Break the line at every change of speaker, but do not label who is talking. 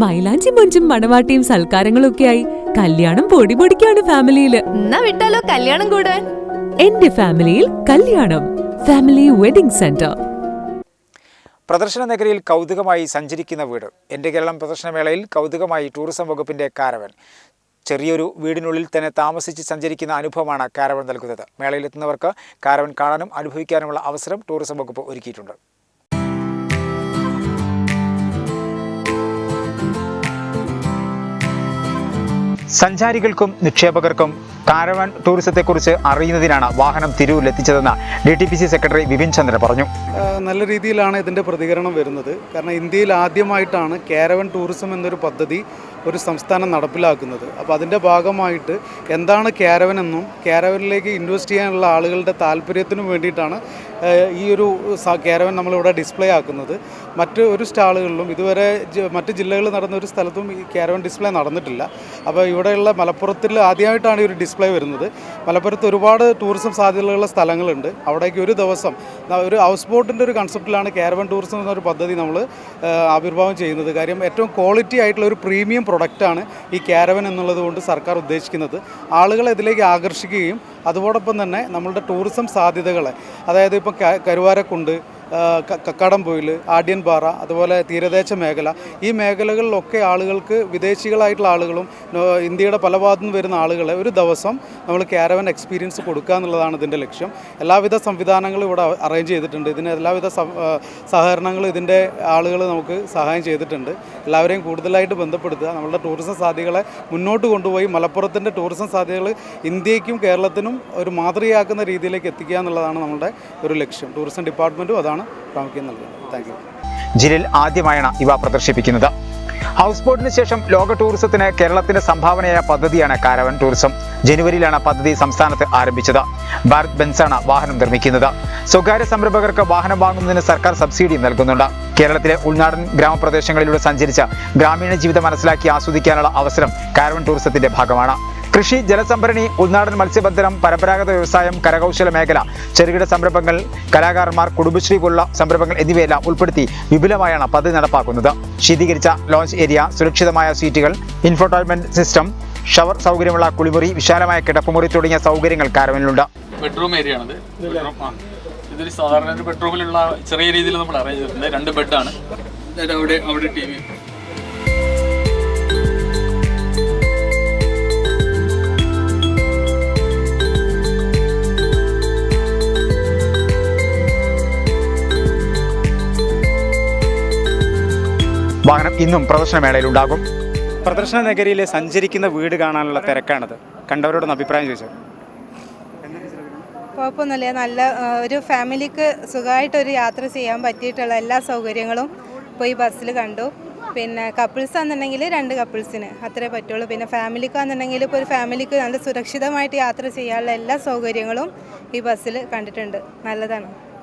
മൈലാഞ്ചി മൊഞ്ചും മണവാട്ടിയും സൽക്കാരങ്ങളൊക്കെയായി കല്യാണം പൊടിപൊടിക്കാണ് ഫാമിലിയില്.
എന്നാ വിട്ടാലോ കല്യാണം കൂടാൻ?
എന്റെ ഫാമിലിയിൽ കല്യാണം. Family wedding centre.
പ്രദർശന നഗരിയിൽ കൗതുകമായി സഞ്ചരിക്കുന്ന വീട്. എൻ്റെ കേരളം പ്രദർശനമേളയിൽ കൗതുകമായി ടൂറിസം വകുപ്പിൻ്റെ കാരവൻ. ചെറിയൊരു വീടിനുള്ളിൽ തന്നെ താമസിച്ച് സഞ്ചരിക്കുന്ന അനുഭവമാണ് കാരവൻ നൽകുന്നത്. മേളയിലെത്തുന്നവർക്ക് കാരവൻ കാണാനും അനുഭവിക്കാനുമുള്ള അവസരം ടൂറിസം വകുപ്പ് ഒരുക്കിയിട്ടുണ്ട്. സഞ്ചാരികൾക്കും നിക്ഷേപകർക്കും കാരവൻ ടൂറിസത്തെക്കുറിച്ച് അറിയുന്നതിനാണ് വാഹനം തിരൂരിലെത്തിച്ചതെന്ന് DTPC സെക്രട്ടറി വിപിൻ ചന്ദ്ര പറഞ്ഞു.
നല്ല രീതിയിലാണ് ഇതിൻ്റെ പ്രതികരണം വരുന്നത്. കാരണം ഇന്ത്യയിൽ ആദ്യമായിട്ടാണ് കാരവൻ ടൂറിസം എന്നൊരു പദ്ധതി ഒരു സംസ്ഥാനം നടപ്പിലാക്കുന്നത്. അപ്പോൾ അതിൻ്റെ ഭാഗമായിട്ട് എന്താണ് കാരവൻ എന്നും കാരവനിലേക്ക് ഇൻവെസ്റ്റ് ചെയ്യാനുള്ള ആളുകളുടെ താല്പര്യത്തിനും വേണ്ടിയിട്ടാണ് ഈ ഒരു കാരവൻ നമ്മളിവിടെ ഡിസ്പ്ലേ ആക്കുന്നത്. മറ്റ് ഒരു സ്റ്റാളുകളിലും ഇതുവരെ മറ്റ് ജില്ലകളിൽ നടന്ന ഒരു സ്ഥലത്തും ഈ കാരവൻ ഡിസ്പ്ലേ നടന്നിട്ടില്ല. അപ്പോൾ ഇവിടെയുള്ള മലപ്പുറത്തിൽ ആദ്യമായിട്ടാണ് ഈ ഒരു ഡിസ്പ്ലേ വരുന്നത്. മലപ്പുറത്ത് ഒരുപാട് ടൂറിസം സാധ്യതകളുള്ള സ്ഥലങ്ങളുണ്ട്. അവിടേക്ക് ഒരു ദിവസം ഒരു ഹൗസ് ബോട്ടിൻ്റെ ഒരു കൺസെപ്റ്റിലാണ് കാരവൻ ടൂറിസം എന്നൊരു പദ്ധതി നമ്മൾ ആവിർഭാവം ചെയ്യുന്നത്. കാര്യം ഏറ്റവും ക്വാളിറ്റി ആയിട്ടുള്ള ഒരു പ്രീമിയം പ്രൊഡക്റ്റാണ് ഈ കാരവൻ എന്നുള്ളത് കൊണ്ട് സർക്കാർ ഉദ്ദേശിക്കുന്നത്. ആളുകളെ ഇതിലേക്ക് ആകർഷിക്കുകയും അതോടൊപ്പം തന്നെ നമ്മളുടെ ടൂറിസം സാധ്യതകളെ, അതായത് ഇപ്പം കരുവാരക്കുണ്ട്, കക്കാടംപൊയിൽ, ആഢ്യൻപാറ, അതുപോലെ തീരദേശ മേഖല, ഈ മേഖലകളിലൊക്കെ ആളുകൾക്ക് വിദേശികളായിട്ടുള്ള ആളുകളും ഇന്ത്യയുടെ പല ഭാഗത്തു നിന്ന് വരുന്ന ആളുകളെ ഒരു ദിവസം നമ്മൾ കാരവൻ എക്സ്പീരിയൻസ് കൊടുക്കുക എന്നുള്ളതാണ് ഇതിൻ്റെ ലക്ഷ്യം. എല്ലാവിധ സംവിധാനങ്ങളും ഇവിടെ അറേഞ്ച് ചെയ്തിട്ടുണ്ട്. ഇതിന് എല്ലാവിധ സഹകരണങ്ങളും ഇതിൻ്റെ ആളുകൾ നമുക്ക് സഹായം ചെയ്തിട്ടുണ്ട്. എല്ലാവരെയും കൂടുതലായിട്ട് ബന്ധപ്പെടുത്തുക, നമ്മളുടെ ടൂറിസം സാധ്യതകളെ മുന്നോട്ട് കൊണ്ടുപോയി മലപ്പുറത്തിൻ്റെ ടൂറിസം സാധ്യതകൾ ഇന്ത്യക്കും കേരളത്തിനും ഒരു മാതൃകയാക്കുന്ന രീതിയിലേക്ക് എത്തിക്കുക എന്നുള്ളതാണ് നമ്മുടെ ഒരു ലക്ഷ്യം. ടൂറിസം ഡിപ്പാർട്ട്മെൻറ്റും അതാണ് പ്രാമുഖ്യം നൽകുന്നത്. Thank you.
ജില്ലയിൽ ആദ്യമായാണ് ഇവ പ്രദർശിപ്പിക്കുന്നത്. ഹൗസ് ബോട്ടിന് ശേഷം ലോക ടൂറിസത്തിന് കേരളത്തിന്റെ സംഭാവനയായ പദ്ധതിയാണ് കാരവൻ ടൂറിസം. ജനുവരിയിലാണ് പദ്ധതി സംസ്ഥാനത്ത് ആരംഭിച്ചത്. ഭാരത് ബെൻസാണ് വാഹനം നിർമ്മിക്കുന്നത്. സ്വകാര്യ സംരംഭകർക്ക് വാഹനം വാങ്ങുന്നതിന് സർക്കാർ സബ്സിഡി നൽകുന്നുണ്ട്. കേരളത്തിലെ ഉൾനാടൻ ഗ്രാമപ്രദേശങ്ങളിലൂടെ സഞ്ചരിച്ച് ഗ്രാമീണ ജീവിതം മനസ്സിലാക്കി ആസ്വദിക്കാനുള്ള അവസരം കാരവൻ ടൂറിസത്തിന്റെ ഭാഗമാണ്. കൃഷി, ജലസംഭരണി, ഉൾനാടൻ മത്സ്യബന്ധനം, പരമ്പരാഗത വ്യവസായം, കരകൗശല മേഖല, ചെറുകിട സംരംഭങ്ങൾ, കലാകാരന്മാർ, കുടുംബശ്രീ പോലുള്ള സംരംഭങ്ങൾ എന്നിവയെല്ലാം ഉൾപ്പെടുത്തി വിപുലമായാണ് പദ്ധതി നടപ്പാക്കുന്നത്. ശീതീകരിച്ച ലോഞ്ച് ഏരിയ, സുരക്ഷിതമായ സീറ്റുകൾ, ഇൻഫോർടൈൻമെന്റ് സിസ്റ്റം, ഷവർ സൗകര്യമുള്ള കുളിമുറി, വിശാലമായ കിടപ്പുമുറി തുടങ്ങിയ സൗകര്യങ്ങൾ കാരവനിലുണ്ട്.
ബെഡ്റൂം ഏരിയ ആണത്. ഇതൊരു സാധാരണ ഒരു ബെഡ്റൂമിലുള്ള ചെറിയ രീതിയിൽ നമ്മൾ അറേഞ്ച് ചെയ്തിട്ടുണ്ട്. 2 ബെഡാണ്. അവിടെ TV.
വാഹനം ഇന്നും പ്രദർശനമേളയിലുണ്ടാകും. പ്രദർശന നഗരിയിലെ സഞ്ചരിക്കുന്ന വീട് കാണാനുള്ള തിരക്കാണത്. കണ്ടവരോടൊന്ന് അഭിപ്രായം ചോദിച്ചു.
കുഴപ്പമൊന്നുമില്ല, നല്ല ഒരു ഫാമിലിക്ക് സുഖമായിട്ടൊരു യാത്ര ചെയ്യാൻ പറ്റിയിട്ടുള്ള എല്ലാ സൗകര്യങ്ങളും ഇപ്പോൾ ഈ ബസ്സിൽ കണ്ടു. പിന്നെ കപ്പിൾസ് ആണെന്നുണ്ടെങ്കിൽ 2 കപ്പിൾസിന് അത്രേ പറ്റുള്ളൂ. പിന്നെ ഫാമിലിക്കാണെന്നുണ്ടെങ്കിൽ ഇപ്പോൾ ഒരു ഫാമിലിക്ക് നല്ല സുരക്ഷിതമായിട്ട് യാത്ര ചെയ്യാനുള്ള എല്ലാ സൗകര്യങ്ങളും ഈ ബസ്സിൽ കണ്ടിട്ടുണ്ട്. നല്ലതാണ്.